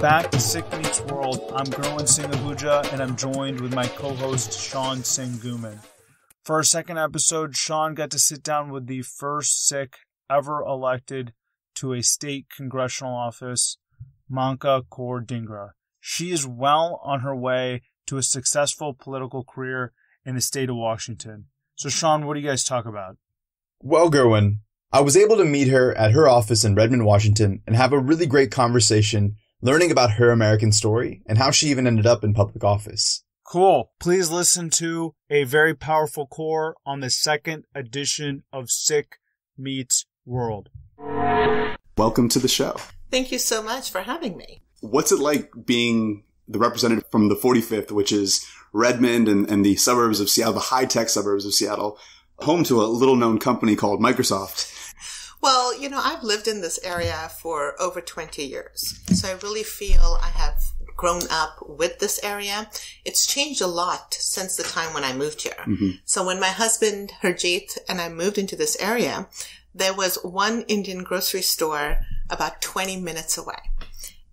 back to Sikh Meets World. I'm Gurwan Singh Ahuja, and I'm joined with my co-host Sean Singh Guman. For our second episode, Sean got to sit down with the first Sikh ever elected to a state congressional office, Manka Dhingra. She is well on her way to a successful political career in the state of Washington. So, Sean, what do you guys talk about? Well, Gurwan, I was able to meet her at her office in Redmond, Washington, and have a really great conversation learning about her American story and how she even ended up in public office. Cool. Please listen to a very powerful Kaur on the second edition of Sikh Meets World. Welcome to the show. Thank you so much for having me. What's it like being the representative from the 45th, which is Redmond and the suburbs of Seattle, the high-tech suburbs of Seattle, home to a little-known company called Microsoft? Well, I've lived in this area for over 20 years. So I really feel I have grown up with this area. It's changed a lot since the time when I moved here. Mm-hmm. So when my husband, Harjeet, and I moved into this area, there was one Indian grocery store about 20 minutes away.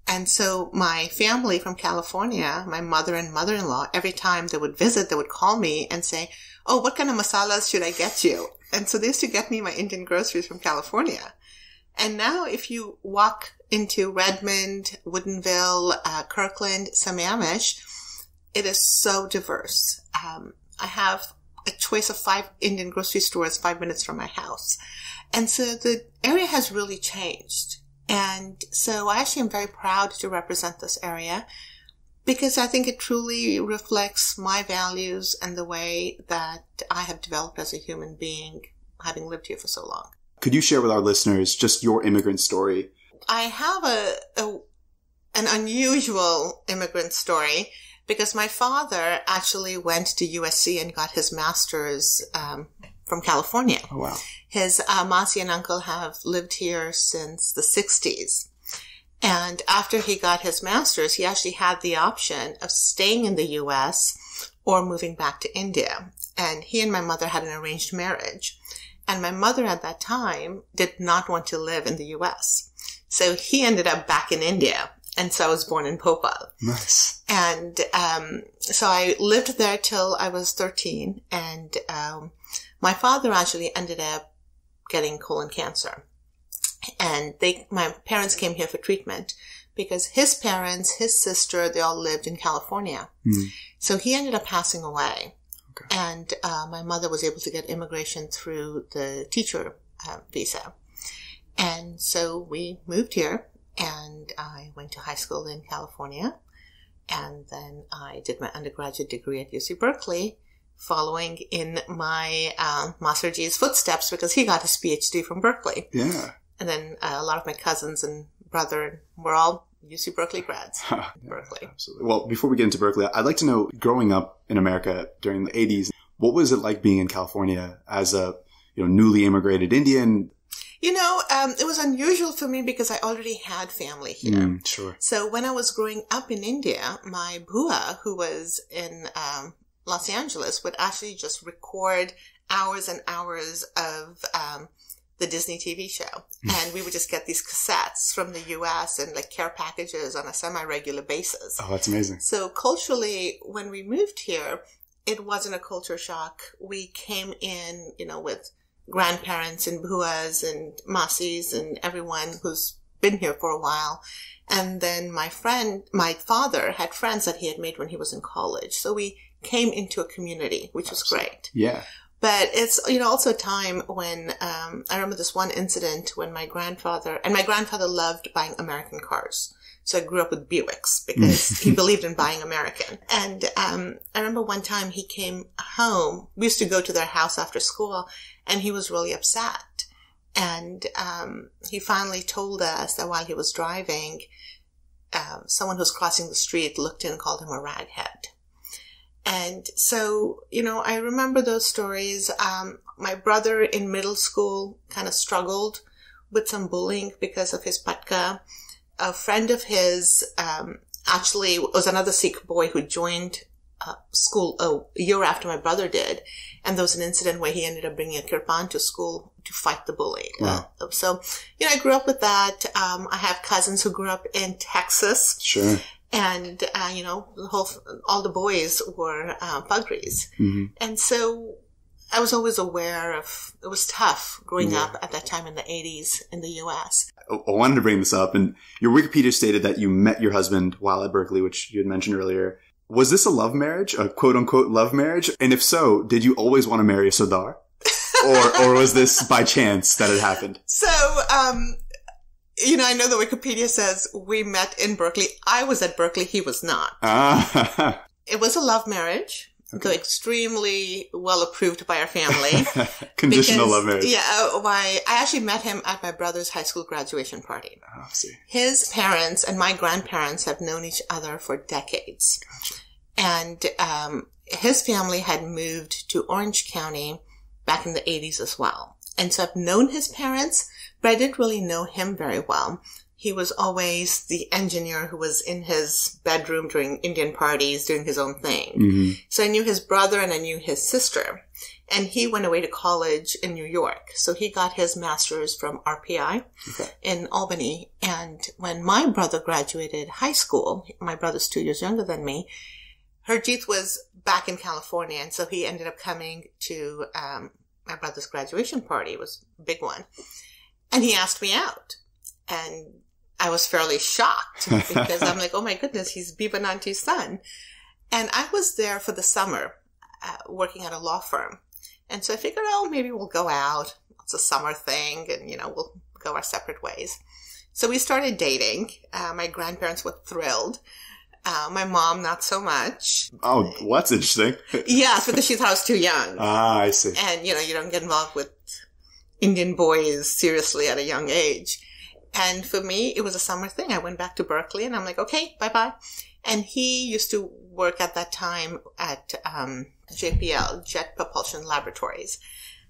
And so my family from California, my mother and mother-in-law, every time they would visit, they would call me and say, "Oh, what kind of masalas should I get you?" And so they used to get me my Indian groceries from California. And now if you walk into Redmond, Woodinville, Kirkland, Sammamish, it is so diverse. I have a choice of 5 Indian grocery stores 5 minutes from my house. And so the area has really changed. And so I actually am very proud to represent this area because I think it truly reflects my values and the way that I have developed as a human being, having lived here for so long. Could you share with our listeners just your immigrant story? I have an unusual immigrant story because my father actually went to USC and got his master's from California. Oh, wow. His Masi and uncle have lived here since the 60s. And after he got his master's, he actually had the option of staying in the U.S. or moving back to India. And he and my mother had an arranged marriage. And my mother at that time did not want to live in the U.S. So he ended up back in India. And so I was born in Bhopal. Nice. And so I lived there till I was 13. And my father actually ended up getting colon cancer. And my parents came here for treatment because his parents, his sister, they all lived in California. Mm. So he ended up passing away. Okay. And my mother was able to get immigration through the teacher visa. And so we moved here and I went to high school in California. And then I did my undergraduate degree at UC Berkeley, following in my Master G's footsteps because he got his PhD from Berkeley. Yeah. And then a lot of my cousins and brother were all UC Berkeley grads. Berkeley. Absolutely. Well, before we get into Berkeley, I'd like to know, growing up in America during the 80s, what was it like being in California as a newly immigrated Indian? It was unusual for me because I already had family here. Sure. So when I was growing up in India, my bua, who was in Los Angeles, would actually just record hours and hours of the Disney TV show. And we would just get these cassettes from the U.S. and care packages on a semi-regular basis. Oh, that's amazing. So culturally, when we moved here, it wasn't a culture shock. We came in, with grandparents and buas and masis and everyone who's been here for a while. And then my father had friends that he had made when he was in college. So we came into a community, which was great. Yeah. But it's, also a time when, I remember this one incident when my grandfather loved buying American cars. So I grew up with Buicks because he believed in buying American. And, I remember one time he came home. We used to go to their house after school and he was really upset. And, he finally told us that while he was driving, someone who was crossing the street looked in and called him a raghead. And so, I remember those stories. My brother in middle school kind of struggled with some bullying because of his patka. A friend of his actually was another Sikh boy who joined school a year after my brother did. And there was an incident where he ended up bringing a kirpan to school to fight the bully. Wow. So, I grew up with that. I have cousins who grew up in Texas. Sure. And, all the boys were Pugris. Mm-hmm. And so I was always aware of, it was tough growing up at that time in the 80s in the U.S. I wanted to bring this up, and your Wikipedia stated that you met your husband while at Berkeley, which you had mentioned earlier. Was this a love marriage, a quote-unquote love marriage? And if so, did you always want to marry a Sardar? or was this by chance that it happened? So, I know the Wikipedia says we met in Berkeley. I was at Berkeley. He was not. It was a love marriage. Okay. Though extremely well approved by our family. Conditional love marriage. Yeah, I actually met him at my brother's high school graduation party. Oh, I see. His parents and my grandparents have known each other for decades. Gotcha. And his family had moved to Orange County back in the 80s as well. And so I've known his parents, but I didn't really know him very well. He was always the engineer who was in his bedroom during Indian parties, doing his own thing. Mm-hmm. So I knew his brother and I knew his sister. And he went away to college in New York. So he got his master's from RPI in Albany. And when my brother graduated high school, my brother's 2 years younger than me, Harjeet was back in California. And so he ended up coming to my brother's graduation party. It was a big one. And he asked me out. And I was fairly shocked because I'm like, oh my goodness, he's Biba Nanti's son. And I was there for the summer working at a law firm. And so I figured, maybe we'll go out. It's a summer thing and, we'll go our separate ways. So we started dating. My grandparents were thrilled. My mom, not so much. Oh, well, that's interesting. Yes, because she thought I was too young. Ah, I see. And, you don't get involved with Indian boys seriously at a young age. And for me, it was a summer thing. I went back to Berkeley and I'm like, okay, bye-bye. And he used to work at that time at JPL, Jet Propulsion Laboratories.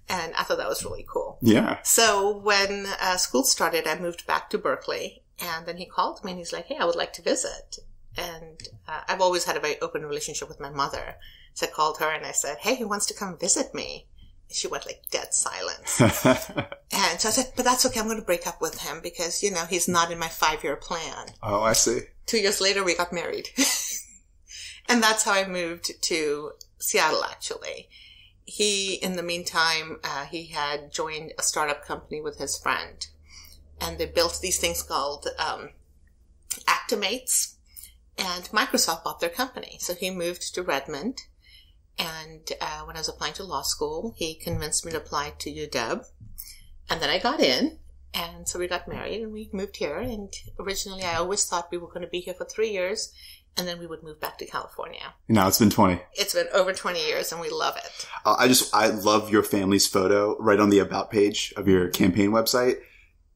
And I thought that was really cool. Yeah. So when school started, I moved back to Berkeley. And then he called me and he's like, hey, I would like to visit. And I've always had a very open relationship with my mother. So I called her and I said, hey, he wants to come visit me. She went like dead silence. And so I said, but that's okay. I'm going to break up with him because, he's not in my 5-year plan. Oh, I see. 2 years later, we got married. And that's how I moved to Seattle, actually. He, in the meantime, he had joined a startup company with his friend. And they built these things called Actimates. And Microsoft bought their company. So he moved to Redmond. And when I was applying to law school, he convinced me to apply to UW. And then I got in. And so we got married and we moved here. And originally, I always thought we were going to be here for 3 years. And then we would move back to California. Now it's been 20. It's been over 20 years and we love it. I love your family's photo right on the About page of your campaign website.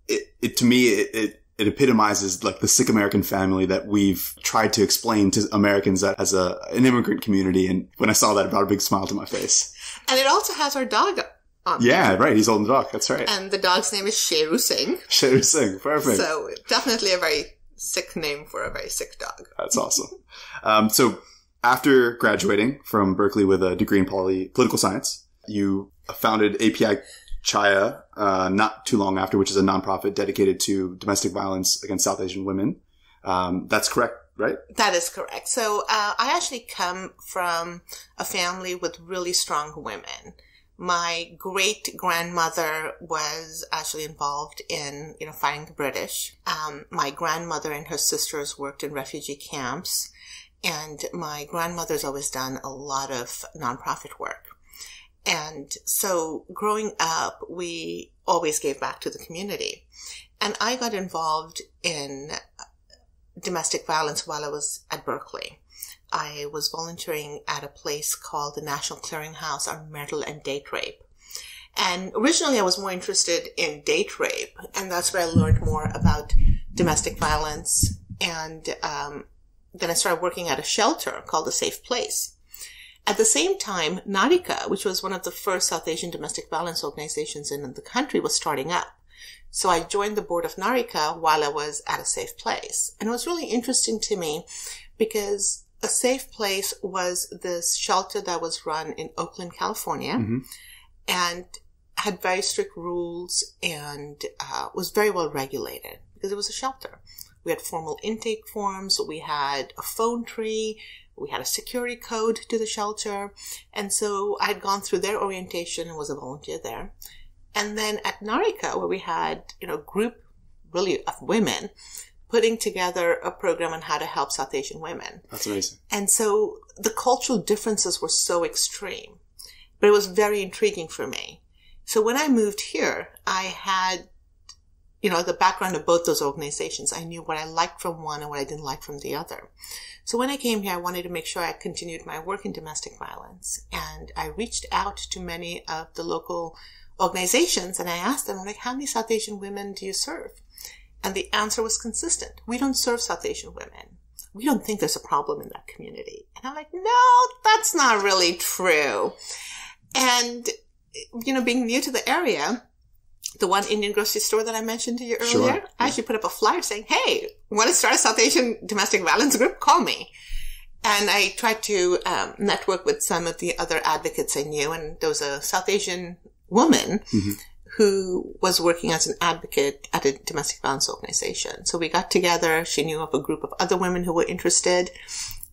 To me, it epitomizes like the Sikh American family that we've tried to explain to Americans as an immigrant community. And when I saw that, it brought a big smile to my face. And it also has our dog on Yeah, there. Right. He's holding the dog. That's right. And the dog's name is Sheru Singh. Sheru Singh. Perfect. So definitely a very Sikh name for a very Sikh dog. That's awesome. So after graduating from Berkeley with a degree in political science, you founded API Chaya not too long after, which is a nonprofit dedicated to domestic violence against South Asian women. That's correct, right? That is correct. So I actually come from a family with really strong women. My great-grandmother was actually involved in, fighting the British. My grandmother and her sisters worked in refugee camps. And my grandmother's always done a lot of nonprofit work. And so growing up, we always gave back to the community. And I got involved in domestic violence while I was at Berkeley. I was volunteering at a place called the National Clearinghouse on marital and date rape. And originally I was more interested in date rape, and that's where I learned more about domestic violence. And then I started working at a shelter called A Safe Place. At the same time, Narika, which was one of the first South Asian domestic violence organizations in the country, was starting up. So I joined the board of Narika while I was at A Safe Place. And it was really interesting to me because A safe place was this shelter that was run in Oakland, California, and had very strict rules and was very well regulated because it was a shelter. We had formal intake forms. We had a phone tree. We had a security code to the shelter. And so I had gone through their orientation and was a volunteer there. And then at Narika, where we had, a group really of women putting together a program on how to help South Asian women. That's amazing. And so the cultural differences were so extreme, but it was very intriguing for me. So when I moved here, I had, the background of both those organizations. I knew what I liked from one and what I didn't like from the other. So when I came here, I wanted to make sure I continued my work in domestic violence. And I reached out to many of the local organizations and I asked them, how many South Asian women do you serve? And the answer was consistent. We don't serve South Asian women. We don't think there's a problem in that community. And I'm like, no, that's not really true. And, being new to the area, the one Indian grocery store that I mentioned to you earlier, sure. I actually put up a flyer saying, hey, want to start a South Asian domestic violence group? Call me. And I tried to network with some of the other advocates I knew. And there was a South Asian woman who was working as an advocate at a domestic violence organization. So we got together. She knew of a group of other women who were interested.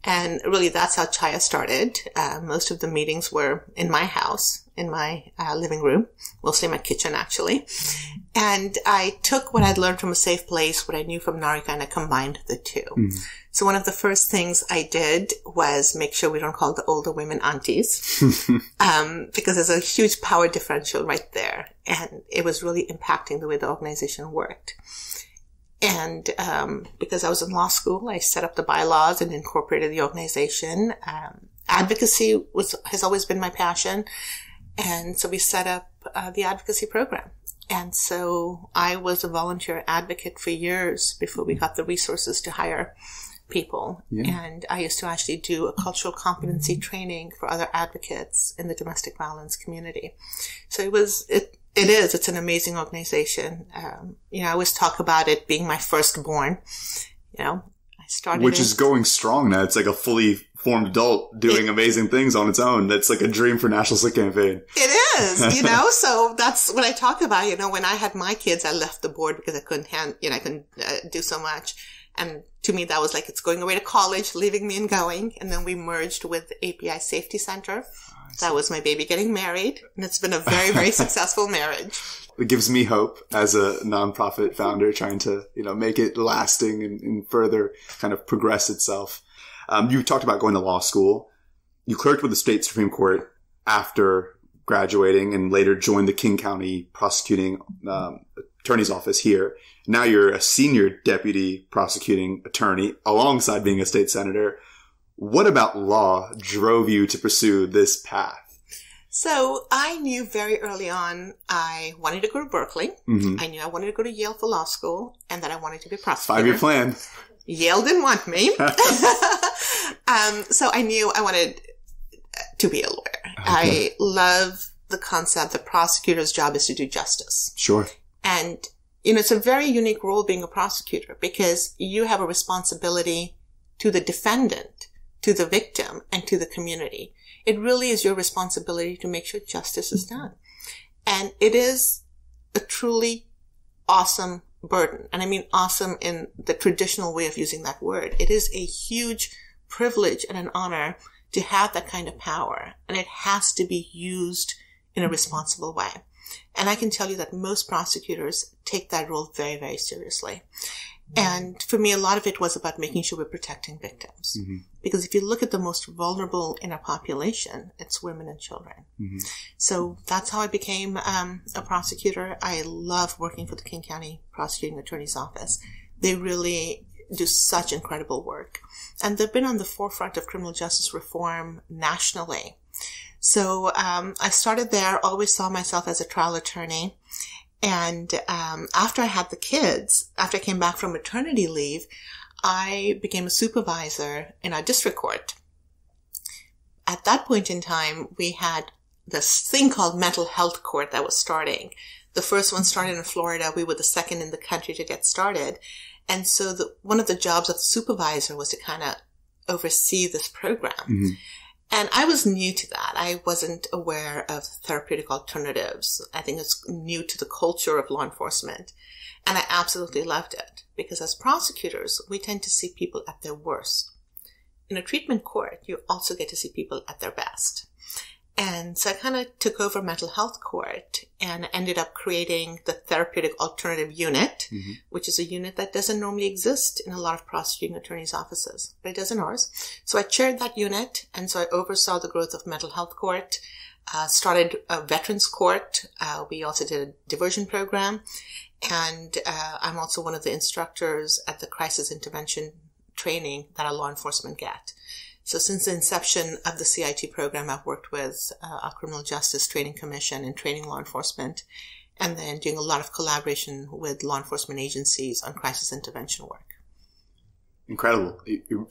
And really, that's how Chaya started. Most of the meetings were in my house, in my living room, mostly my kitchen, actually. And I took what I'd learned from a safe place, what I knew from Narika, and I combined the two. So one of the first things I did was make sure we don't call the older women aunties, because there's a huge power differential right there. And it was really impacting the way the organization worked. And because I was in law school, I set up the bylaws and incorporated the organization. Advocacy has always been my passion. And so we set up the advocacy program. And so I was a volunteer advocate for years before we got the resources to hire people. Yeah. And I used to actually do a cultural competency training for other advocates in the domestic violence community. So it's an amazing organization. I always talk about it being my firstborn. I started Which is going strong now. It's like a fully formed adult doing amazing things on its own. That's like a dream for National Sikh Campaign. It is, so that's what I talk about. When I had my kids, I left the board because I couldn't do so much. And to me, that was like, it's going away to college, leaving me and going. And then we merged with the API Safety Center. That was my baby getting married. And it's been a very, very successful marriage. It gives me hope as a nonprofit founder trying to, make it lasting and further kind of progress itself. You talked about going to law school. You clerked with the state Supreme Court after graduating and later joined the King County Prosecuting Attorney's office here. Now you're a senior Deputy Prosecuting Attorney alongside being a state senator. What about law drove you to pursue this path? So I knew very early on I wanted to go to Berkeley. I knew I wanted to go to Yale for law school and that I wanted to be a prosecutor. 5-year plan. Yale didn't want me. So I knew I wanted to be a lawyer. Okay. I love the concept that prosecutor's job is to do justice. Sure. And, it's a very unique role being a prosecutor because you have a responsibility to the defendant, to the victim, and to the community. It really is your responsibility to make sure justice is done. And it is a truly awesome burden. And I mean awesome in the traditional way of using that word. It is a huge privilege and an honor to have that kind of power. And it has to be used in a responsible way. And I can tell you that most prosecutors take that role very, very seriously. And for me, a lot of it was about making sure we're protecting victims. Because if you look at the most vulnerable in our population, it's women and children. So that's how I became a prosecutor. I love working for the King County Prosecuting Attorney's Office. They really do such incredible work. And they've been on the forefront of criminal justice reform nationally. So I started there, always saw myself as a trial attorney. And after I had the kids, after I came back from maternity leave, I became a supervisor in our district court. At that point in time, we had this thing called mental health court that was starting. The first one started in Florida. We were the second in the country to get started. And so one of the jobs of the supervisor was to kind of oversee this program. And I was new to that. I wasn't aware of therapeutic alternatives. I think it's new to the culture of law enforcement. And I absolutely loved it because as prosecutors, we tend to see people at their worst. In a treatment court, you also get to see people at their best. And so I kind of took over mental health court and ended up creating the therapeutic alternative unit, which is a unit that doesn't normally exist in a lot of prosecuting attorneys' offices, but it does in ours. So I chaired that unit, and so I oversaw the growth of mental health court, started a veterans court. We also did a diversion program, and I'm also one of the instructors at the crisis intervention training that our law enforcement get. So since the inception of the CIT program, I've worked with our Criminal Justice Training Commission and training law enforcement, and then doing a lot of collaboration with law enforcement agencies on crisis intervention work. Incredible.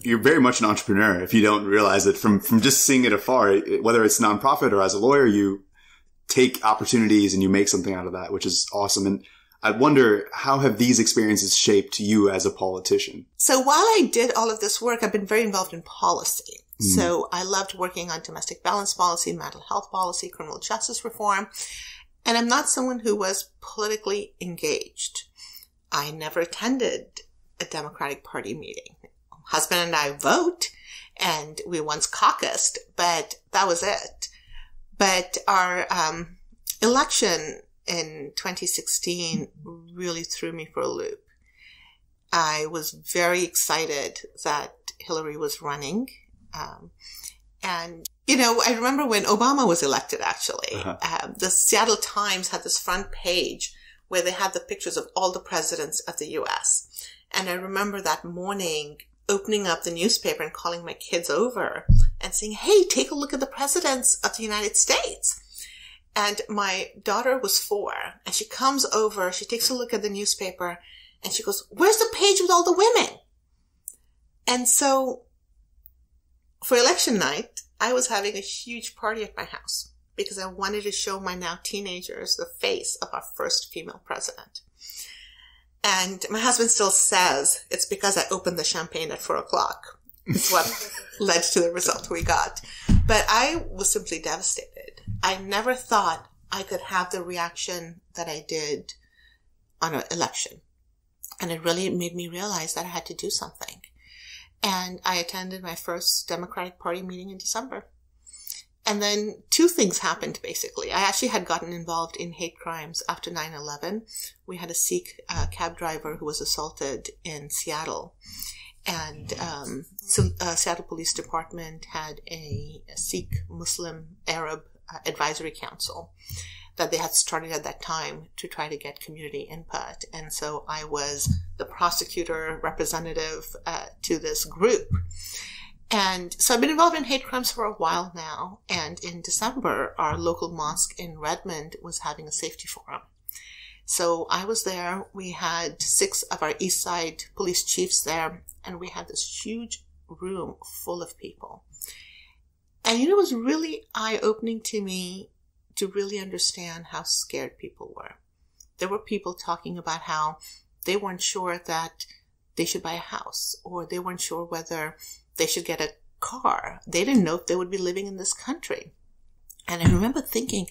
You're very much an entrepreneur if you don't realize it from just seeing it afar. Whether it's nonprofit or as a lawyer, you take opportunities and you make something out of that, which is awesome. And I wonder, how have these experiences shaped you as a politician? So while I did all of this work, I've been very involved in policy. So I loved working on domestic violence policy, mental health policy, criminal justice reform. And I'm not someone who was politically engaged. I never attended a Democratic Party meeting. Husband and I vote, and we once caucused, but that was it. But our election in 2016 really threw me for a loop. I was very excited that Hillary was running. And, you know, I remember when Obama was elected, actually, the Seattle Times had this front page where they had the pictures of all the presidents of the U.S. And I remember that morning opening up the newspaper and calling my kids over and saying, hey, take a look at the presidents of the United States. And my daughter was 4, and she comes over, she takes a look at the newspaper, and she goes, where's the page with all the women? And so for election night, I was having a huge party at my house because I wanted to show my now teenagers the face of our first female president. And my husband still says it's because I opened the champagne at 4 o'clock. It's what led to the result we got. But I was simply devastated. I never thought I could have the reaction that I did on an election. And it really made me realize that I had to do something. And I attended my first Democratic Party meeting in December. And then 2 things happened, basically. I actually had gotten involved in hate crimes after 9/11. We had a Sikh cab driver who was assaulted in Seattle. And Seattle Police Department had a Sikh Muslim Arab advisory council that they had started at that time to try to get community input. And so I was the prosecutor representative to this group. And so I've been involved in hate crimes for a while now. And in December, our local mosque in Redmond was having a safety forum. So I was there. We had 6 of our East Side police chiefs there, and we had this huge room full of people. And you know, it was really eye-opening to me to really understand how scared people were. There were people talking about how they weren't sure that they should buy a house, or they weren't sure whether they should get a car. They didn't know if they would be living in this country. And I remember thinking,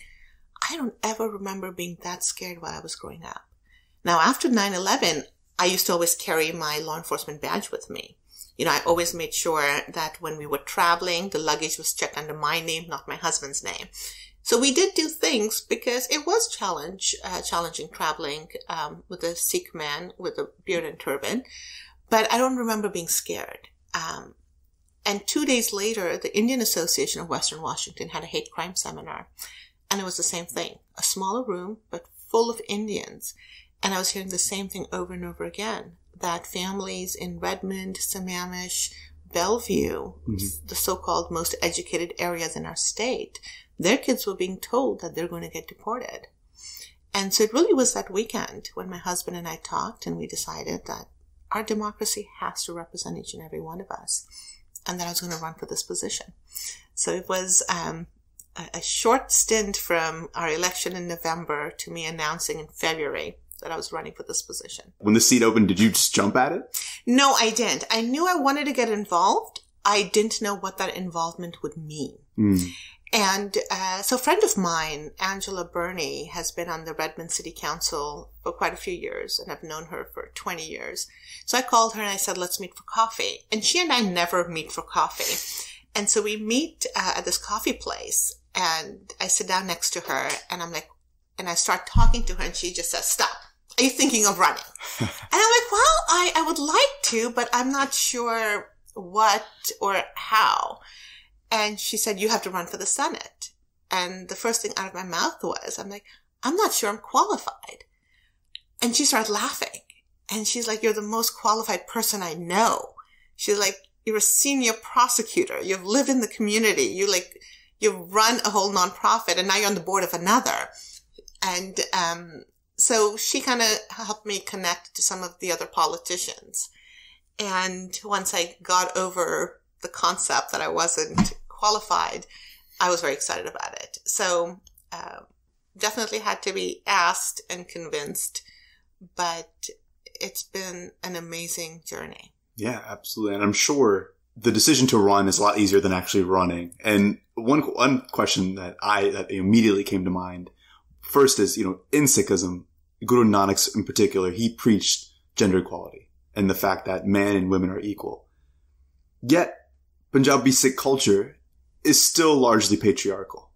I don't ever remember being that scared while I was growing up. Now, after 9/11, I used to always carry my law enforcement badge with me. You know, I always made sure that when we were traveling, the luggage was checked under my name, not my husband's name. So we did do things because it was challenging traveling with a Sikh man with a beard and turban. But I don't remember being scared. And 2 days later, the Indian Association of Western Washington had a hate crime seminar. And it was the same thing. A smaller room, but full of Indians. And I was hearing the same thing over and over again. That families in Redmond, Sammamish, Bellevue, the so-called most educated areas in our state, their kids were being told that they're going to get deported. And so it really was that weekend when my husband and I talked and we decided that our democracy has to represent each and every one of us, and that I was going to run for this position. So it was a short stint from our election in November to me announcing in February that I was running for this position. When the seat opened, did you just jump at it? No, I didn't. I knew I wanted to get involved, I didn't know what that involvement would mean. Mm. And so a friend of mine, Angela Burney, has been on the Redmond City Council for quite a few years, and I've known her for 20 years. So I called her and I said, let's meet for coffee. And she and I never meet for coffee. And so we meet at this coffee place, and I sit down next to her, and I'm like, and I start talking to her, and she just says, stop. Are you thinking of running? And I'm like, well, I would like to, but I'm not sure what or how. And she said, you have to run for the Senate. And the first thing out of my mouth was, I'm like, I'm not sure I'm qualified. And she started laughing. And she's like, you're the most qualified person I know. She's like, you're a senior prosecutor. You've lived in the community. You've run a whole nonprofit, and now you're on the board of another. And so she kind of helped me connect to some of the other politicians. And once I got over the concept that I wasn't qualified, I was very excited about it. So definitely had to be asked and convinced, but it's been an amazing journey. Yeah, absolutely. And I'm sure the decision to run is a lot easier than actually running. And one question that immediately came to mind first is, in Sikhism, Guru Nanak in particular, he preached gender equality and the fact that men and women are equal. Yet, Punjabi Sikh culture is still largely patriarchal.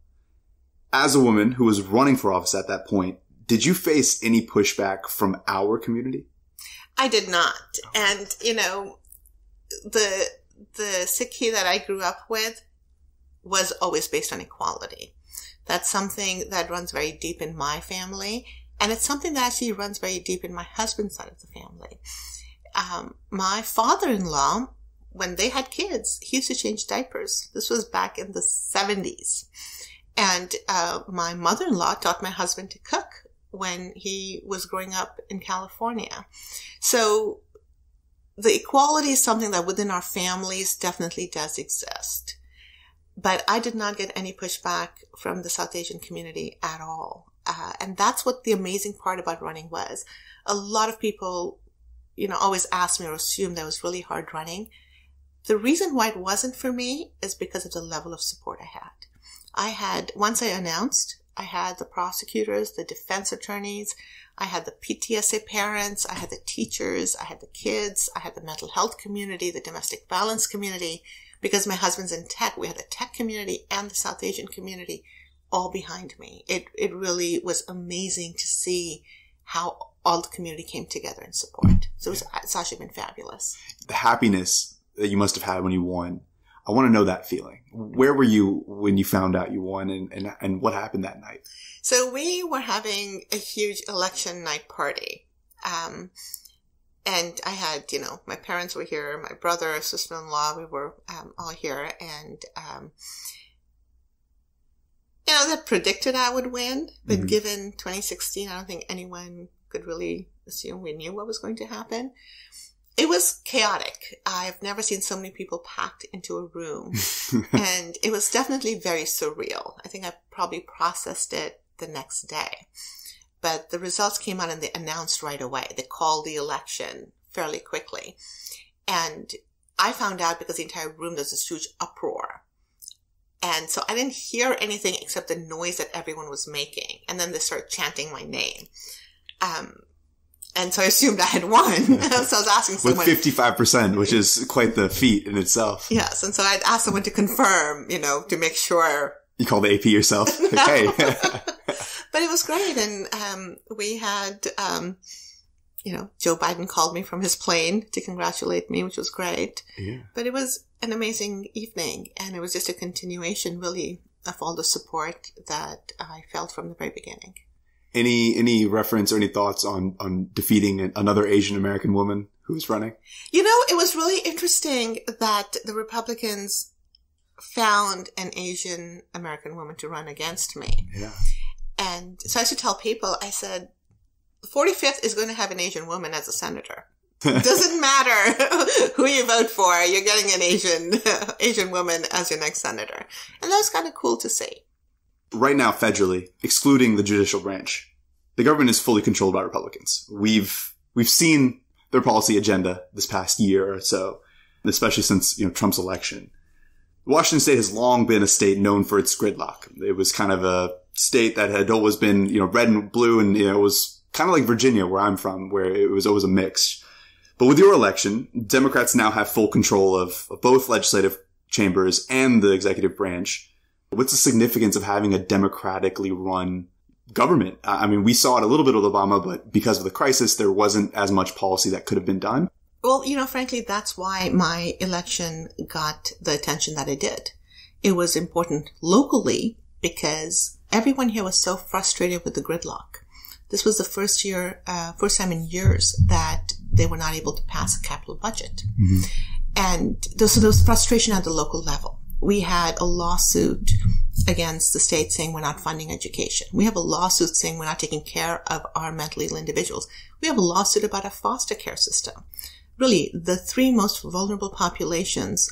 As a woman who was running for office at that point, did you face any pushback from our community? I did not. And, the Sikhi that I grew up with was always based on equality. That's something that runs very deep in my family. And it's something that actually runs very deep in my husband's side of the family. My father-in-law, when they had kids, he used to change diapers. This was back in the 70s. And my mother-in-law taught my husband to cook when he was growing up in California. So the equality is something that within our families definitely does exist. But I did not get any pushback from the South Asian community at all. And that's what the amazing part about running was. A lot of people, always asked me or assumed that it was really hard running. The reason why it wasn't for me is because of the level of support I had. Once I announced, I had the prosecutors, the defense attorneys, I had the PTSA parents, I had the teachers, I had the kids, I had the mental health community, the domestic violence community. Because my husband's in tech, we had the tech community and the South Asian community all behind me. It really was amazing to see how all the community came together in support. So it's actually been fabulous. The happiness that you must have had when you won, I want to know that feeling. Where were you when you found out you won, and what happened that night? So we were having a huge election night party. And I had, my parents were here, my brother, sister-in-law, we were all here. And, that predicted I would win. But given 2016, I don't think anyone could really assume we knew what was going to happen. It was chaotic. I've never seen so many people packed into a room. And it was definitely very surreal. I think I probably processed it the next day. But the results came out and they announced right away. They called the election fairly quickly. And I found out because the entire room, there's this huge uproar. And so I didn't hear anything except the noise that everyone was making. And then they started chanting my name. And so I assumed I had won. So I was asking someone. With 55%, which is quite the feat in itself. Yes. And so I'd asked someone to confirm, to make sure. You called the AP yourself. Hey. But it was great. And we had, Joe Biden called me from his plane to congratulate me, which was great. Yeah. But it was an amazing evening. And it was just a continuation, really, of all the support that I felt from the very beginning. Any reference or any thoughts on defeating another Asian American woman who was running? It was really interesting that the Republicans found an Asian American woman to run against me. Yeah. And so I used to tell people, I said, the 45th is going to have an Asian woman as a senator. It doesn't matter who you vote for. You're getting an Asian woman as your next senator. And that was kind of cool to see. Right now, federally, excluding the judicial branch, the government is fully controlled by Republicans. We've seen their policy agenda this past year or so. especially since, Trump's election. Washington State has long been a state known for its gridlock. It was kind of a state that had always been, red and blue, and, it was kind of like Virginia, where I'm from, where it was always a mix. But with your election, Democrats now have full control of both legislative chambers and the executive branch. What's the significance of having a democratically run government? I mean, we saw it a little bit with Obama, but because of the crisis, there wasn't as much policy that could have been done. Well, frankly, that's why my election got the attention that it did. It was important locally because everyone here was so frustrated with the gridlock. This was the first time in years that they were not able to pass a capital budget. Mm-hmm. And there was frustration at the local level. We had a lawsuit against the state saying we're not funding education. We have a lawsuit saying we're not taking care of our mentally ill individuals. We have a lawsuit about a foster care system. Really, the three most vulnerable populations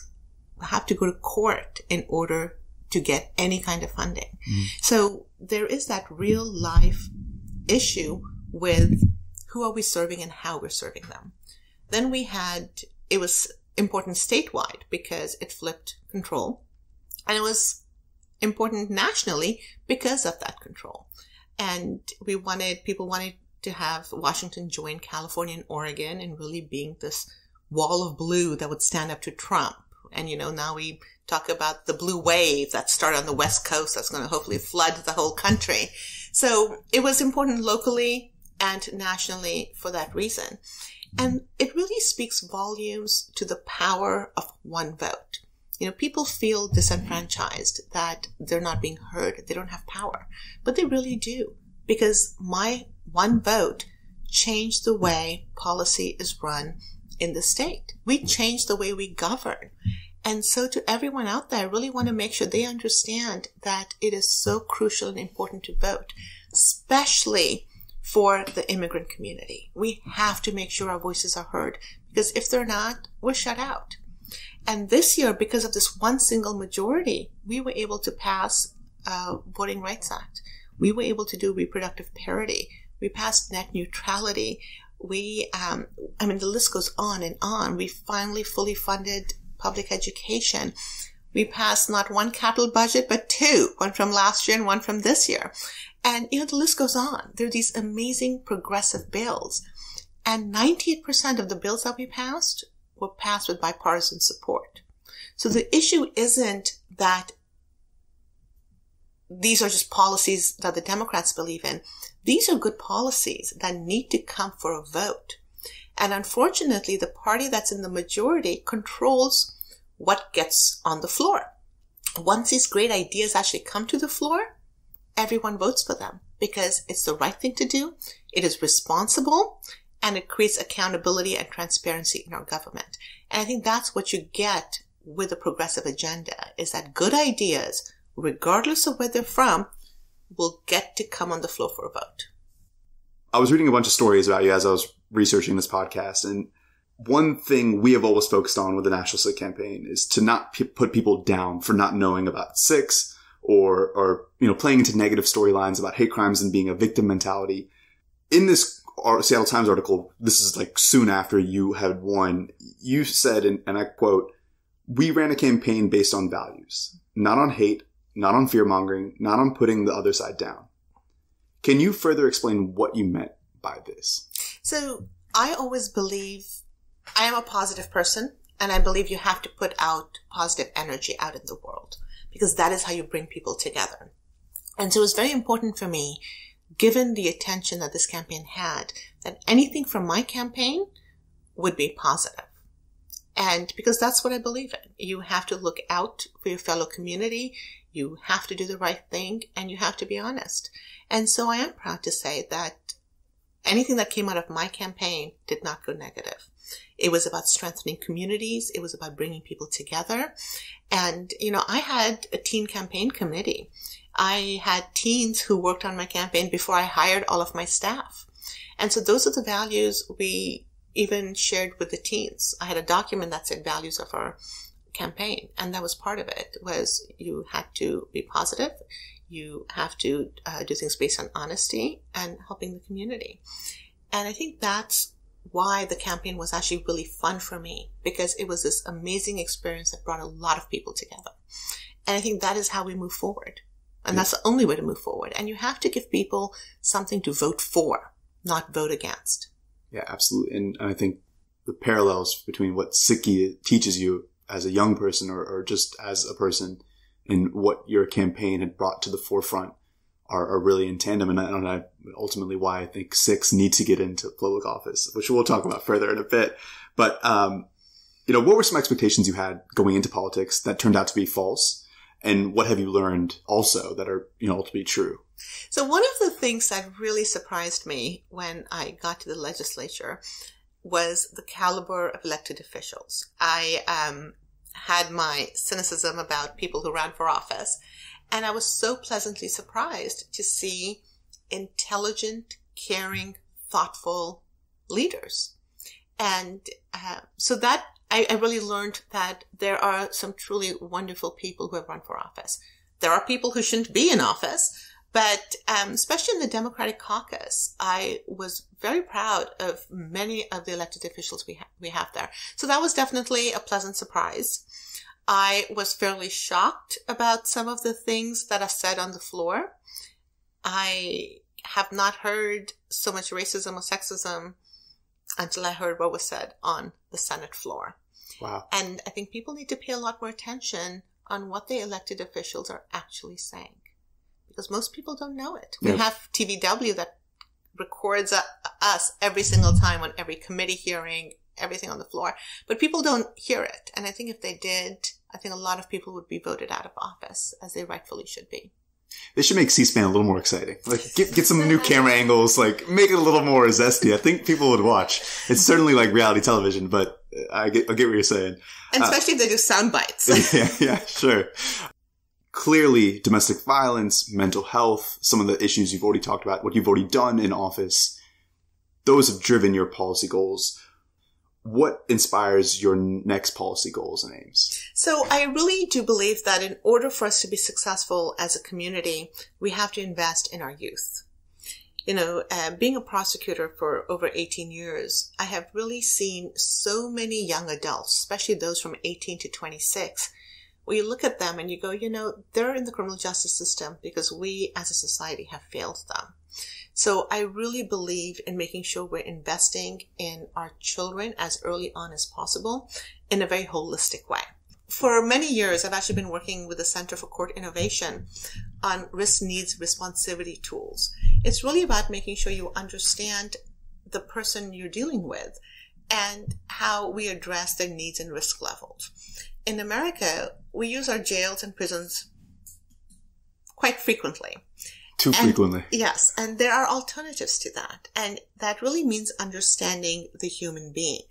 have to go to court in order to get any kind of funding. Mm. So there is that real life issue with who are we serving and how we're serving them. Then it was important statewide because it flipped control. And it was important nationally because of that control. And people wanted to have Washington join California and Oregon and really being this wall of blue that would stand up to Trump. And, now we talk about the blue wave that started on the West Coast that's going to hopefully flood the whole country. So it was important locally and nationally for that reason. And it really speaks volumes to the power of one vote. People feel disenfranchised, that they're not being heard, they don't have power, but they really do. Because my one vote changed the way policy is run in the state. We changed the way we govern. And so to everyone out there, I really want to make sure they understand that it is so crucial and important to vote, especially for the immigrant community. We have to make sure our voices are heard, because if they're not, we're shut out. And this year, because of this one single majority, we were able to pass Voting Rights Act. We were able to do reproductive parity. We passed net neutrality. The list goes on and on. We finally fully funded public education. We passed not one capital budget, but two, one from last year and one from this year. And, the list goes on. There are these amazing progressive bills. And 98% of the bills that we passed were passed with bipartisan support. So the issue isn't that these are just policies that the Democrats believe in. These are good policies that need to come for a vote. And unfortunately, the party that's in the majority controls what gets on the floor. Once these great ideas actually come to the floor, everyone votes for them because it's the right thing to do, it is responsible, and it creates accountability and transparency in our government. And I think that's what you get with a progressive agenda, is that good ideas, regardless of where they're from, will get to come on the floor for a vote. I was reading a bunch of stories about you as I was researching this podcast, and one thing we have always focused on with the National Sikh Campaign is to not put people down for not knowing about Sikhs or playing into negative storylines about hate crimes and being a victim mentality. In this Seattle Times article, this is like soon after you had won, you said, and I quote, "We ran a campaign based on values, not on hate, not on fear-mongering, not on putting the other side down." Can you further explain what you meant by this? So I always believe I am a positive person, and I believe you have to put out positive energy out in the world, because that is how you bring people together. And so it was very important for me, given the attention that this campaign had, that anything from my campaign would be positive. And because that's what I believe in. You have to look out for your fellow community. You have to do the right thing, and you have to be honest. And so I am proud to say that anything that came out of my campaign did not go negative. It was about strengthening communities. It was about bringing people together. And, I had a teen campaign committee. I had teens who worked on my campaign before I hired all of my staff. And so those are the values we even shared with the teens. I had a document that said values of our campaign, and that was part of it, was you had to be positive. You have to do things based on honesty and helping the community. And I think that's why the campaign was actually really fun for me, because it was this amazing experience that brought a lot of people together. And I think that is how we move forward. And that's the only way to move forward. And you have to give people something to vote for, not vote against. Yeah, absolutely. And I think the parallels between what Sikhi teaches you as a young person or just as a person and what your campaign had brought to the forefront are really in tandem. And I ultimately why I think Sikhs need to get into public office, which we'll talk about further in a bit. But, what were some expectations you had going into politics that turned out to be false? And what have you learned also that are, ultimately true? So one of the things that really surprised me when I got to the legislature was the caliber of elected officials. I had my cynicism about people who ran for office, and I was so pleasantly surprised to see intelligent, caring, thoughtful leaders. And so that I really learned that there are some truly wonderful people who have run for office. There are people who shouldn't be in office, but especially in the Democratic caucus, I was very proud of many of the elected officials we have there. So that was definitely a pleasant surprise. I was fairly shocked about some of the things that are said on the floor. I have not heard so much racism or sexism until I heard what was said on the Senate floor. Wow. And I think people need to pay a lot more attention on what the elected officials are actually saying, because most people don't know it. We have TVW that records us every single time on every committee hearing, everything on the floor, but people don't hear it. And I think if they did, I think a lot of people would be voted out of office, as they rightfully should be. They should make C-SPAN a little more exciting. Like, get some new camera angles, like, make it a little more zesty. I think people would watch. It's certainly like reality television, but I get what you're saying. And especially if they do sound bites. Yeah, sure. Clearly, domestic violence, mental health, some of the issues you've already talked about, what you've already done in office, those have driven your policy goals. What inspires your next policy goals and aims? So I really do believe that in order for us to be successful as a community, we have to invest in our youth. Being a prosecutor for over 18 years, I have really seen so many young adults, especially those from 18 to 26, where you look at them and you go, they're in the criminal justice system because we as a society have failed them. So I really believe in making sure we're investing in our children as early on as possible in a very holistic way. For many years, I've actually been working with the Center for Court Innovation on risk needs responsivity tools. It's really about making sure you understand the person you're dealing with and how we address their needs and risk levels. In America, we use our jails and prisons quite frequently. Too frequently. Yes, and there are alternatives to that. And that really means understanding the human being.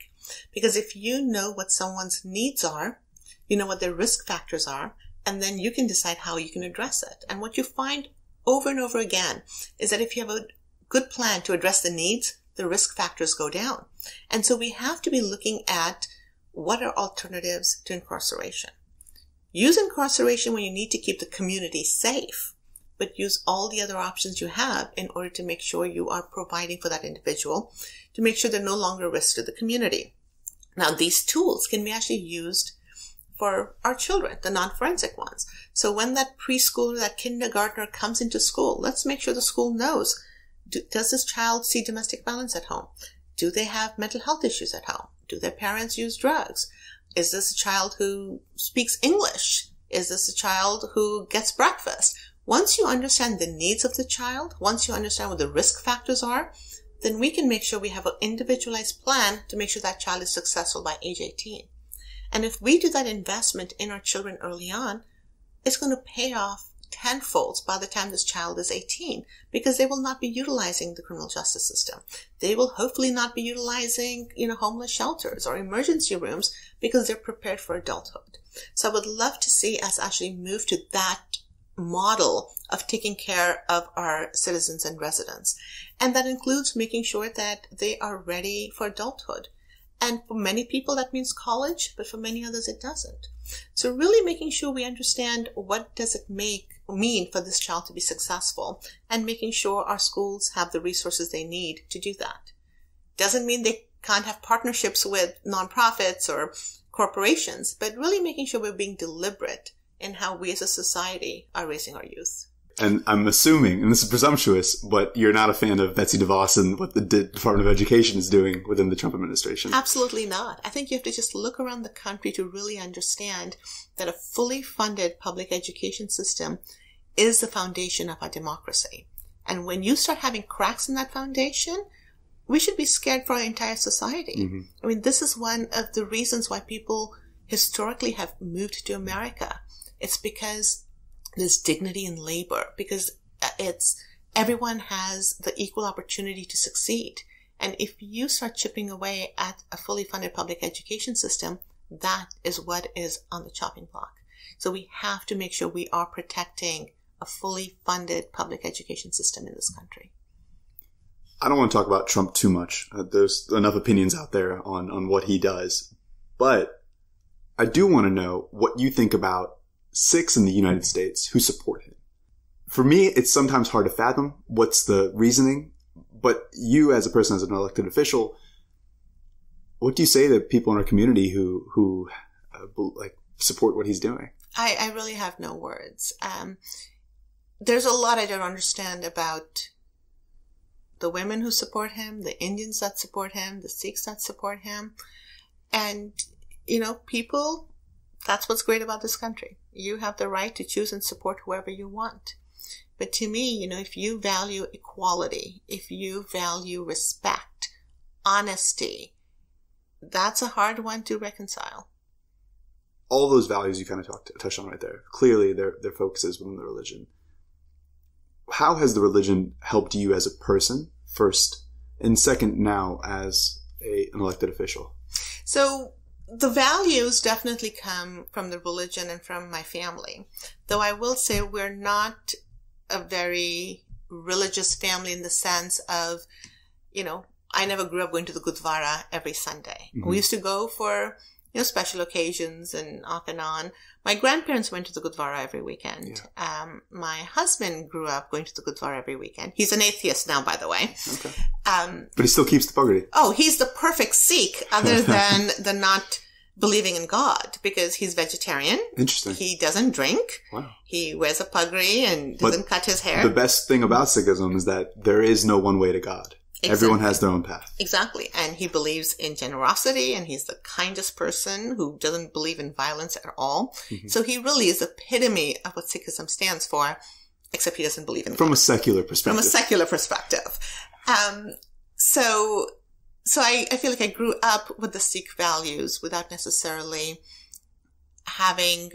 Because if you know what someone's needs are, you know what their risk factors are, and then you can decide how you can address it. And what you find over and over again is that if you have a good plan to address the needs, the risk factors go down. And so we have to be looking at what are alternatives to incarceration. Use incarceration when you need to keep the community safe, but use all the other options you have in order to make sure you are providing for that individual, to make sure they're no longer a risk to the community. Now, these tools can be actually used for our children, the non-forensic ones. So when that preschooler, that kindergartner comes into school, let's make sure the school knows, does this child see domestic violence at home? Do they have mental health issues at home? Do their parents use drugs? Is this a child who speaks English? Is this a child who gets breakfast? Once you understand the needs of the child, once you understand what the risk factors are, then we can make sure we have an individualized plan to make sure that child is successful by age 18. And if we do that investment in our children early on, it's going to pay off tenfold by the time this child is 18, because they will not be utilizing the criminal justice system. They will hopefully not be utilizing, homeless shelters or emergency rooms because they're prepared for adulthood. So I would love to see us actually move to that model of taking care of our citizens and residents. And that includes making sure that they are ready for adulthood. And for many people, that means college, but for many others, it doesn't. So really making sure we understand what does it mean for this child to be successful, and making sure our schools have the resources they need to do that. Doesn't mean they can't have partnerships with nonprofits or corporations, but really making sure we're being deliberate in how we as a society are raising our youth. And I'm assuming, and this is presumptuous, but you're not a fan of Betsy DeVos and what the Department of Education is doing within the Trump administration. Absolutely not. I think you have to just look around the country to really understand that a fully funded public education system is the foundation of our democracy. And when you start having cracks in that foundation, we should be scared for our entire society. Mm-hmm. I mean, this is one of the reasons why people historically have moved to America. It's because there's dignity in labor, because everyone has the equal opportunity to succeed. And if you start chipping away at a fully funded public education system, that is what is on the chopping block. So we have to make sure we are protecting a fully funded public education system in this country. I don't want to talk about Trump too much. There's enough opinions out there on what he does. But I do want to know what you think about Sikhs in the United States who support him. For me, it's sometimes hard to fathom what's the reasoning. But you, as a person, as an elected official, what do you say to people in our community who support what he's doing? I really have no words. There's a lot I don't understand about the women who support him, the Indians that support him, the Sikhs that support him. And, people, that's what's great about this country. You have the right to choose and support whoever you want. But to me, if you value equality, if you value respect, honesty, that's a hard one to reconcile. All those values you kind of touched on right there. Clearly, their focus is within the religion. How has the religion helped you as a person, first, and second, now as an elected official? So the values definitely come from the religion and from my family. Though I will say we're not a very religious family in the sense of, I never grew up going to the Gurdwara every Sunday. Mm-hmm. We used to go for special occasions and off and on. My grandparents went to the Gurdwara every weekend. Yeah. My husband grew up going to the Gurdwara every weekend. He's an atheist now, by the way. Okay. But he still keeps the pagadi. Oh, he's the perfect Sikh other than the not believing in God, because he's vegetarian. Interesting. He doesn't drink. Wow. He wears a pagadi and doesn't cut his hair. The best thing about Sikhism is that there is no one way to God. Exactly. Everyone has their own path. Exactly. And he believes in generosity, and he's the kindest person who doesn't believe in violence at all. Mm-hmm. So he really is the epitome of what Sikhism stands for, except he doesn't believe in From God. a secular perspective. From a secular perspective. So I feel like I grew up with the Sikh values without necessarily having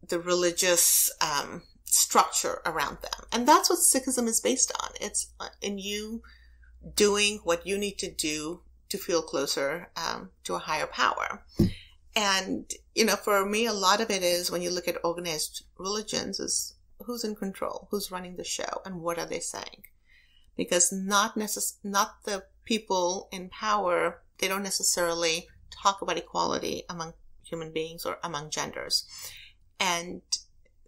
the religious structure around them. And that's what Sikhism is based on. It's in you doing what you need to do to feel closer to a higher power. And, for me, a lot of it is when you look at organized religions is who's in control, who's running the show, and what are they saying? Because not the people in power, they don't necessarily talk about equality among human beings or among genders. And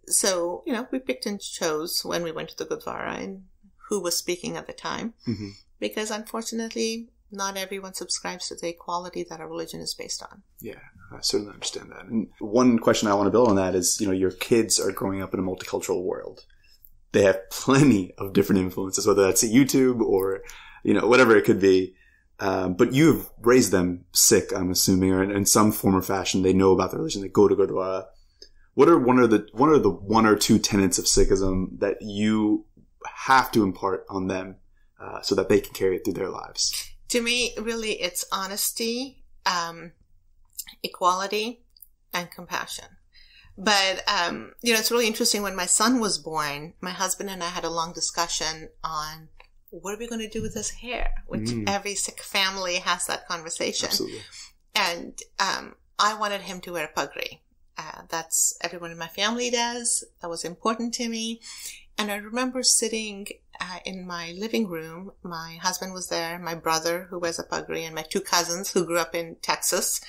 so, we picked and chose when we went to the Gurdwara and who was speaking at the time. Mm-hmm. Because unfortunately, not everyone subscribes to the equality that our religion is based on. Yeah, I certainly understand that. And one question I want to build on that is, your kids are growing up in a multicultural world. They have plenty of different influences, whether that's YouTube or, whatever it could be. But you've raised them Sikh, I'm assuming, or in some form or fashion. They know about the religion. They go to Gurdwara. What are one of the one or two tenets of Sikhism that you have to impart on them? So that they can carry it through their lives? To me, really, it's honesty, equality, and compassion. But, it's really interesting. When my son was born, my husband and I had a long discussion on what are we going to do with his hair, which every Sikh family has that conversation. Absolutely. And I wanted him to wear a pagadi. That's everyone in my family does. That was important to me. And I remember sitting in my living room. My husband was there, my brother who wears a pagadi, and my two cousins who grew up in Texas.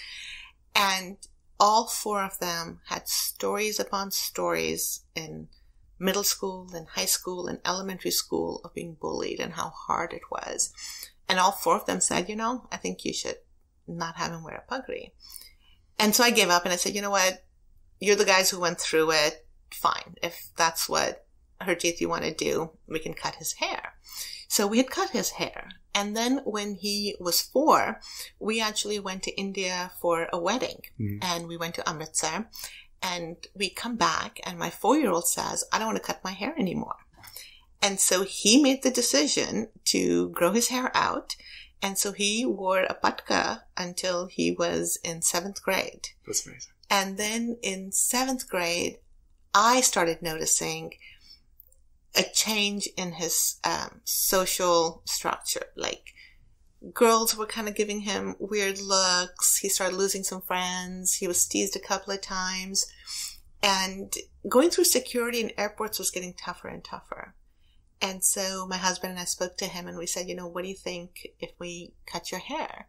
And all four of them had stories upon stories in middle school and high school and elementary school of being bullied and how hard it was. And all 4 of them said, I think you should not have him wear a puggree. And so I gave up and I said, you know what? You're the guys who went through it. Fine. If that's what Harjeet you want to do, we can cut his hair. So we had cut his hair. And then when he was 4, we actually went to India for a wedding. And we went to Amritsar. And we come back and my 4-year-old says, I don't want to cut my hair anymore. And so he made the decision to grow his hair out. And so he wore a patka until he was in 7th grade. That's amazing. And then in 7th grade, I started noticing a change in his social structure. Like, girls were kind of giving him weird looks. He started losing some friends. He was teased a couple of times. And going through security in airports was getting tougher and tougher. And so my husband and I spoke to him and we said, what do you think if we cut your hair?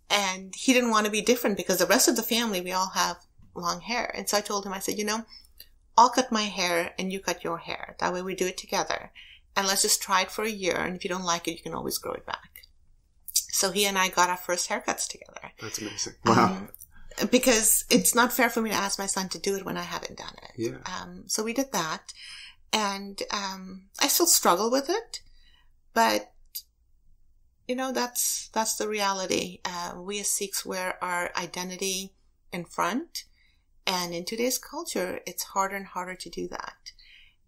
And he didn't want to be different because the rest of the family, we all have long hair. And so I told him, I said, I'll cut my hair and you cut your hair. That way we do it together. And let's just try it for a year. And if you don't like it, you can always grow it back. So he and I got our first haircuts together. That's amazing. Wow. Because it's not fair for me to ask my son to do it when I haven't done it. Yeah. So we did that. And I still struggle with it, but that's the reality. We as Sikhs wear our identity in front, and in today's culture, it's harder and harder to do that.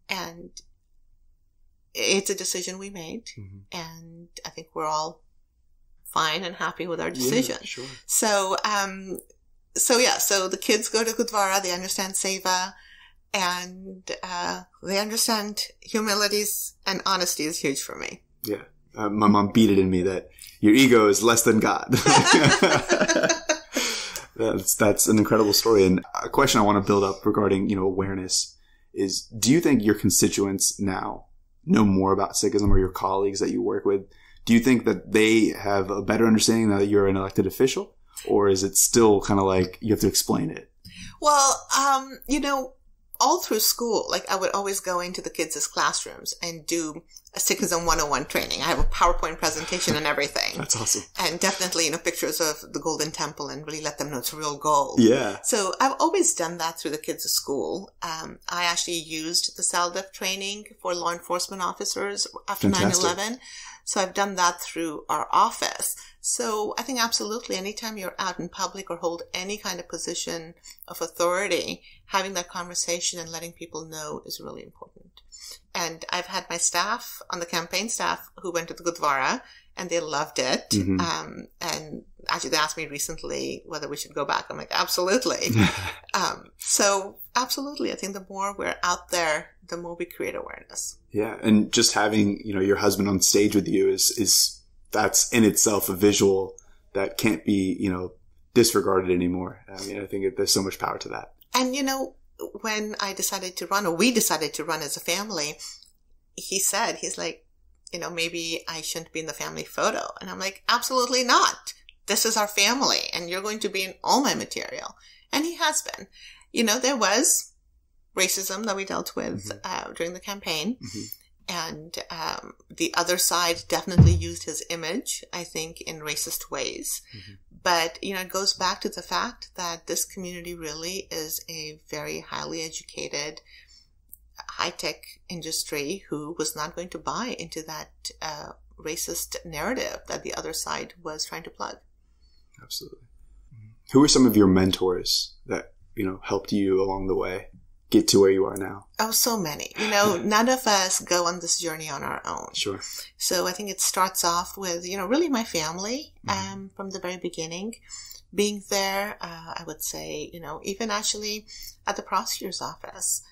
And it's a decision we made, and I think we're all fine and happy with our decision. Yeah, sure. So the kids go to Gurdwara, they understand Seva. And they understand humility and honesty is huge for me. Yeah. My mom beat it in me that your ego is less than God. That's an incredible story. And a question I want to build up regarding, awareness is, do you think your constituents now know more about Sikhism, or your colleagues that you work with? Do you think that they have a better understanding now that you're an elected official? Or is it still kind of like you have to explain it? Well, all through school, like I would always go into the kids' classrooms and do a Sikhism 101 training. I have a PowerPoint presentation and everything. That's awesome. And definitely, pictures of the Golden Temple and really let them know it's real gold. Yeah. So I've always done that through the kids' school. I actually used the SALDEF training for law enforcement officers after 9/11. So I've done that through our office. So I think absolutely anytime you're out in public or hold any kind of position of authority, having that conversation and letting people know is really important. And I've had my staff on the campaign staff who went to the Gurdwara and they loved it. And actually they asked me recently whether we should go back. I'm like, absolutely. So absolutely. I think the more we're out there, the more we create awareness. Yeah. And just having, your husband on stage with you is that's in itself a visual that can't be, disregarded anymore. I mean, I think there's so much power to that. And, when I decided to run, or we decided to run as a family, he's like, maybe I shouldn't be in the family photo. And I'm like, absolutely not. This is our family and you're going to be in all my material. And he has been. There was racism that we dealt with during the campaign. And the other side definitely used his image, I think, in racist ways. But, it goes back to the fact that this community really is a very highly educated, high-tech industry who was not going to buy into that racist narrative that the other side was trying to plug. Absolutely. Who are some of your mentors that, helped you along the way get to where you are now? Oh, so many. None of us go on this journey on our own. Sure. So I think it starts off with, really my family, from the very beginning. Being there, I would say, even actually at the prosecutor's office,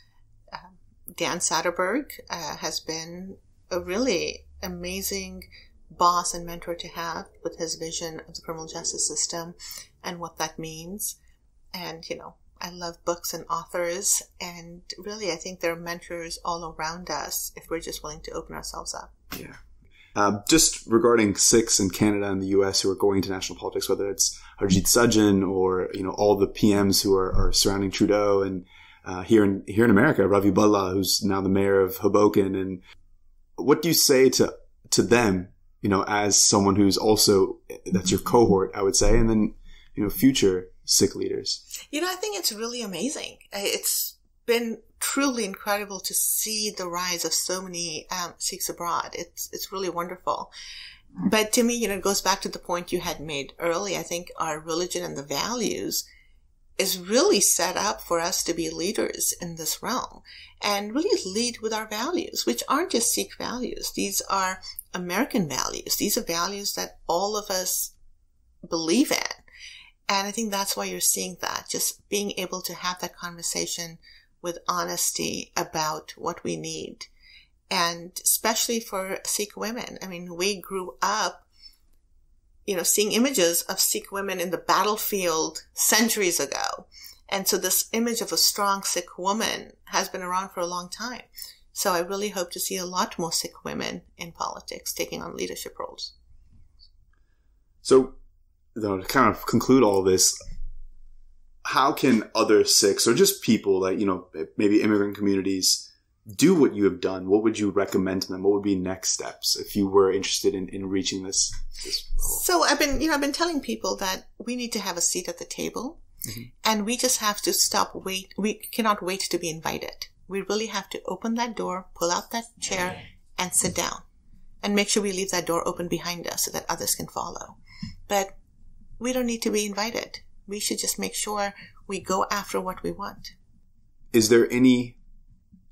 Dan Satterberg has been a really amazing boss and mentor to have with his vision of the criminal justice system and what that means. And, I love books and authors, and really I think there are mentors all around us if we're just willing to open ourselves up. Yeah. Just regarding Sikhs in Canada and the US who are going to national politics, whether it's Harjeet Sajjan or, all the PMs who are surrounding Trudeau, and here in America, Ravi Bhalla, who's now the mayor of Hoboken. And what do you say to them as someone who's also, that's your cohort, I would say, and then, future Sikh leaders? I think it's really amazing. It's been truly incredible to see the rise of so many Sikhs abroad. It's really wonderful. But to me, it goes back to the point you had made earlier. I think our religion and the values is really set up for us to be leaders in this realm and really lead with our values, which aren't just Sikh values. These are American values. These are values that all of us believe in. And I think that's why you're seeing that, just being able to have that conversation with honesty about what we need. And especially for Sikh women. I mean, we grew up, seeing images of Sikh women in the battlefield centuries ago. And so this image of a strong Sikh woman has been around for a long time. So I really hope to see a lot more Sikh women in politics taking on leadership roles. So, to kind of conclude all this, how can other Sikhs or just people that, maybe immigrant communities do what you have done? What would you recommend to them? What would be next steps if you were interested in reaching this level? So I've been telling people that we need to have a seat at the table, and we just have to we cannot wait to be invited. We really have to open that door, pull out that chair, and sit down, and make sure we leave that door open behind us so that others can follow. But we don't need to be invited. We should just make sure we go after what we want. Is there any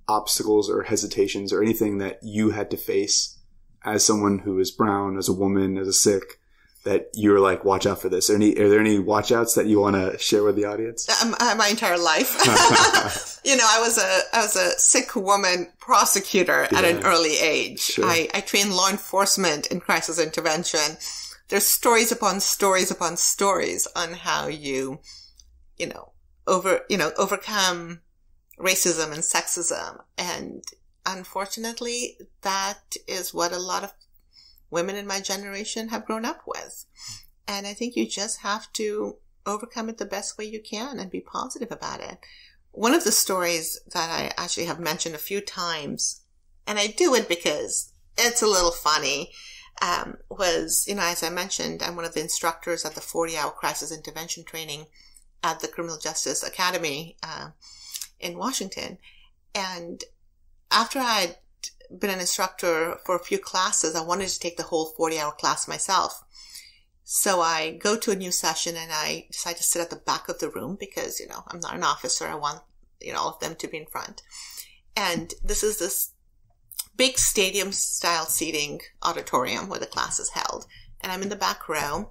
obstacles or hesitations or anything that you had to face as someone who is brown, as a woman, as a Sikh, that you're like, watch out for this? Are there any watch outs that you want to share with the audience? My entire life. I was a Sikh woman prosecutor at an early age. Sure. I trained law enforcement in crisis intervention. There's stories upon stories upon stories on how you overcome racism and sexism. And unfortunately, that is what a lot of women in my generation have grown up with. And I think you just have to overcome it the best way you can and be positive about it. One of the stories that I actually have mentioned a few times, and I do it because it's a little funny, was, as I mentioned, I'm one of the instructors at the 40-hour crisis intervention training at the Criminal Justice Academy in Washington. And after I'd been an instructor for a few classes, I wanted to take the whole 40-hour class myself. So I go to a new session and I decide to sit at the back of the room because, I'm not an officer. I want, all of them to be in front. And this is this big stadium-style seating auditorium where the class is held. And I'm in the back row,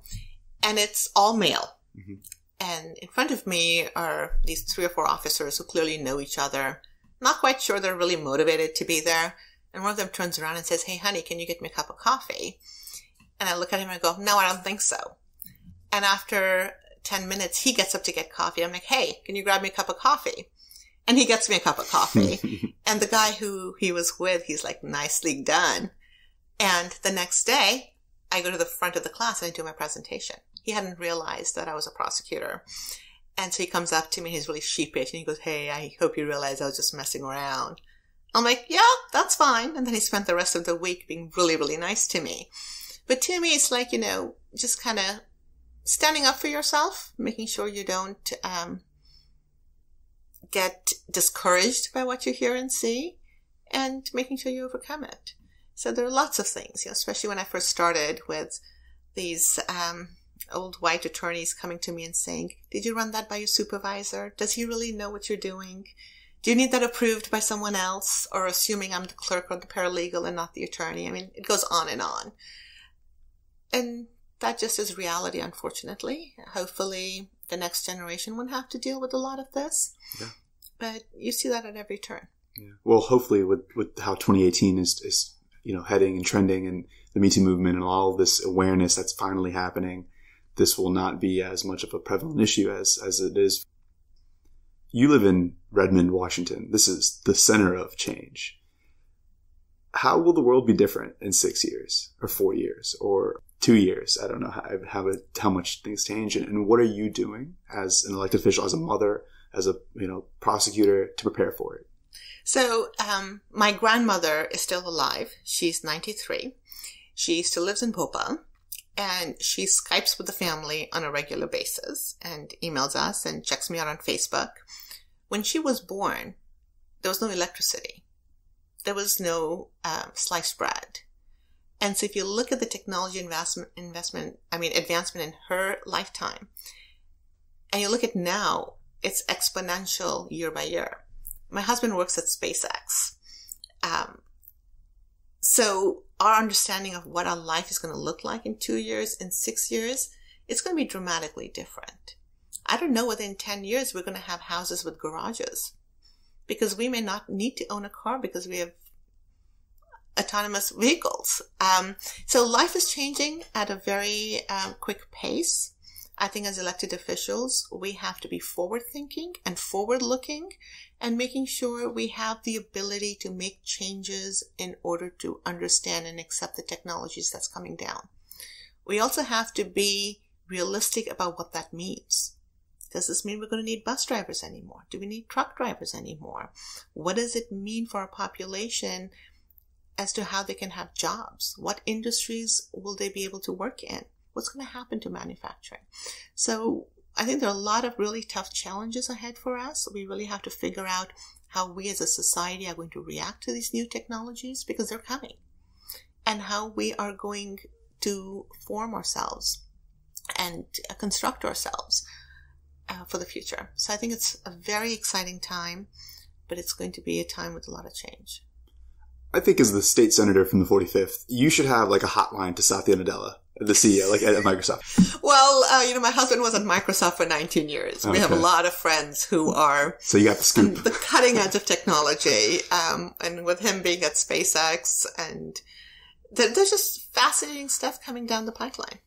and it's all male. Mm-hmm. And in front of me are these 3 or 4 officers who clearly know each other. Not quite sure they're really motivated to be there. And one of them turns around and says, "Hey, honey, can you get me a cup of coffee?" And I look at him and I go, "No, I don't think so." And after 10 minutes, he gets up to get coffee. I'm like, "Hey, can you grab me a cup of coffee?" And he gets me a cup of coffee. And the guy who he was with, he's like, "Nicely done." And the next day, I go to the front of the class and I do my presentation. He hadn't realized that I was a prosecutor. And so he comes up to me, he's really sheepish, and he goes, "Hey, I hope you realize I was just messing around." I'm like, "Yeah, that's fine." And then he spent the rest of the week being really, really nice to me. But to me, it's like, just kind of standing up for yourself, making sure you don't get discouraged by what you hear and see, and making sure you overcome it. So there are lots of things, especially when I first started with these old white attorneys coming to me and saying, "Did you run that by your supervisor? Does he really know what you're doing? Do you need that approved by someone else?" Or assuming I'm the clerk or the paralegal and not the attorney. I mean, it goes on and on. And that just is reality, unfortunately. Hopefully the next generation won't have to deal with a lot of this. Yeah. But you see that at every turn. Yeah. Well, hopefully with how 2018 is heading and trending, and the Me Too movement and all of this awareness that's finally happening, this will not be as much of a prevalent issue as it is. You live in Redmond, Washington. This is the center of change. How will the world be different in 6 years or 4 years or 2 years? I don't know how much things change. And what are you doing as an elected official, as a mother, as a prosecutor to prepare for it? So my grandmother is still alive. She's 93. She still lives in Bhopal, and she Skypes with the family on a regular basis and emails us and checks me out on Facebook. When she was born, there was no electricity. There was no sliced bread. And so if you look at the technology advancement in her lifetime, and you look at now, it's exponential year by year. My husband works at SpaceX. So our understanding of what our life is going to look like in 2 years, in 6 years, it's going to be dramatically different. I don't know whether in 10 years we're going to have houses with garages, because we may not need to own a car because we have autonomous vehicles. So life is changing at a very quick pace. I think as elected officials, we have to be forward-thinking and forward-looking and making sure we have the ability to make changes in order to understand and accept the technologies that's coming down. We also have to be realistic about what that means. Does this mean we're going to need bus drivers anymore? Do we need truck drivers anymore? What does it mean for our population as to how they can have jobs? What industries will they be able to work in? What's going to happen to manufacturing? So I think there are a lot of really tough challenges ahead for us. We really have to figure out how we as a society are going to react to these new technologies, because they're coming, and how we are going to form ourselves and construct ourselves for the future. So I think it's a very exciting time, but it's going to be a time with a lot of change. I think as the state senator from the 45th, you should have like a hotline to Satya Nadella, the CEO, like at Microsoft. Well, my husband was at Microsoft for 19 years. We have a lot of friends who are so you got the scoop, on the cutting edge of technology. And with him being at SpaceX, and there's just fascinating stuff coming down the pipeline.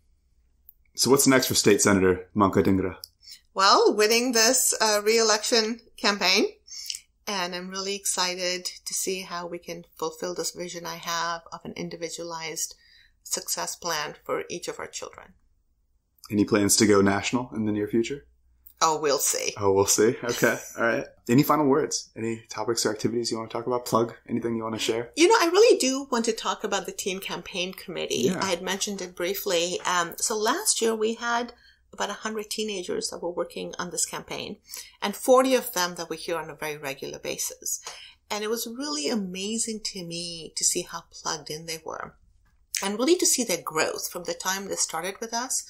So what's next for State Senator Manka Dhingra? Well, winning this re-election campaign. And I'm really excited to see how we can fulfill this vision I have of an individualized success plan for each of our children. Any plans to go national in the near future? Oh, we'll see. Oh, we'll see. Okay. All right. Any final words? Any topics or activities you want to talk about? Plug? Anything you want to share? I really do want to talk about the Teen Campaign Committee. Yeah. I had mentioned it briefly. So last year we had about 100 teenagers that were working on this campaign, and 40 of them that were here on a very regular basis. And it was really amazing to me to see how plugged in they were, and really to see their growth from the time they started with us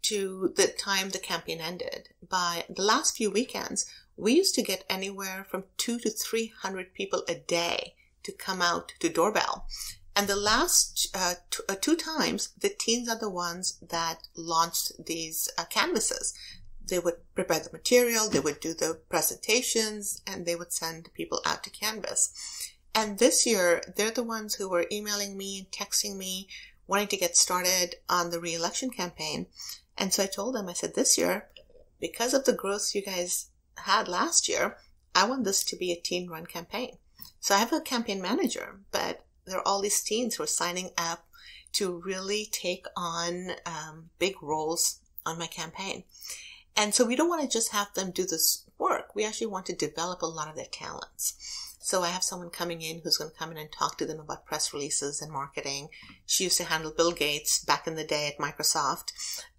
to the time the campaign ended. By the last few weekends, we used to get anywhere from 200 to 300 people a day to come out to doorbell. And the last two times, the teens are the ones that launched these canvases. They would prepare the material, they would do the presentations, and they would send people out to canvass. And this year, they're the ones who were emailing me and texting me, wanting to get started on the re-election campaign. And so I told them, I said, this year, because of the growth you guys had last year, I want this to be a teen-run campaign. So I have a campaign manager, but there are all these teens who are signing up to really take on big roles on my campaign. And so we don't want to just have them do this work. We actually want to develop a lot of their talents. So I have someone coming in who's going to come in and talk to them about press releases and marketing. She used to handle Bill Gates back in the day at Microsoft.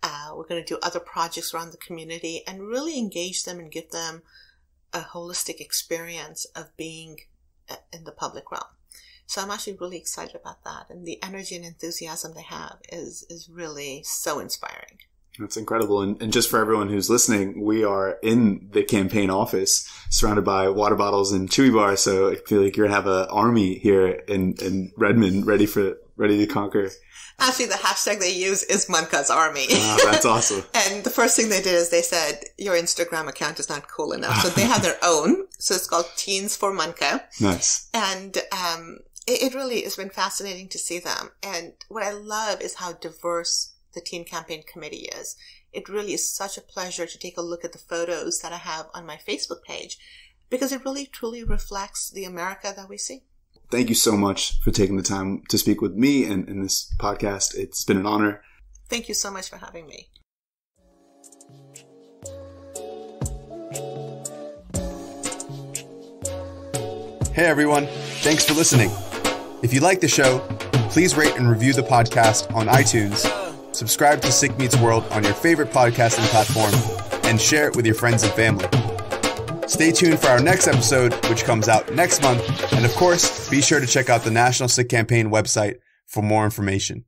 We're going to do other projects around the community and really engage them and give them a holistic experience of being in the public realm. So I'm actually really excited about that. And the energy and enthusiasm they have is really so inspiring. That's incredible. And just for everyone who's listening, we are in the campaign office surrounded by water bottles and chewy bars. So I feel like you're going to have an army here in Redmond ready to conquer. Actually, the hashtag they use is Manka's Army. Wow, that's awesome. And the first thing they did is they said, your Instagram account is not cool enough. So they have their own. So it's called Teens for Manka. Nice. And it really has been fascinating to see them. And what I love is how diverse the Teen Campaign Committee is. It really is such a pleasure to take a look at the photos that I have on my Facebook page, because it really truly reflects the America that we see. Thank you so much for taking the time to speak with me and in this podcast. It's been an honor. Thank you so much for having me. Hey everyone, thanks for listening. If you like the show, please rate and review the podcast on iTunes, subscribe to Sikh Meets World on your favorite podcasting platform, and share it with your friends and family. Stay tuned for our next episode, which comes out next month. And of course, be sure to check out the National Sikh Campaign website for more information.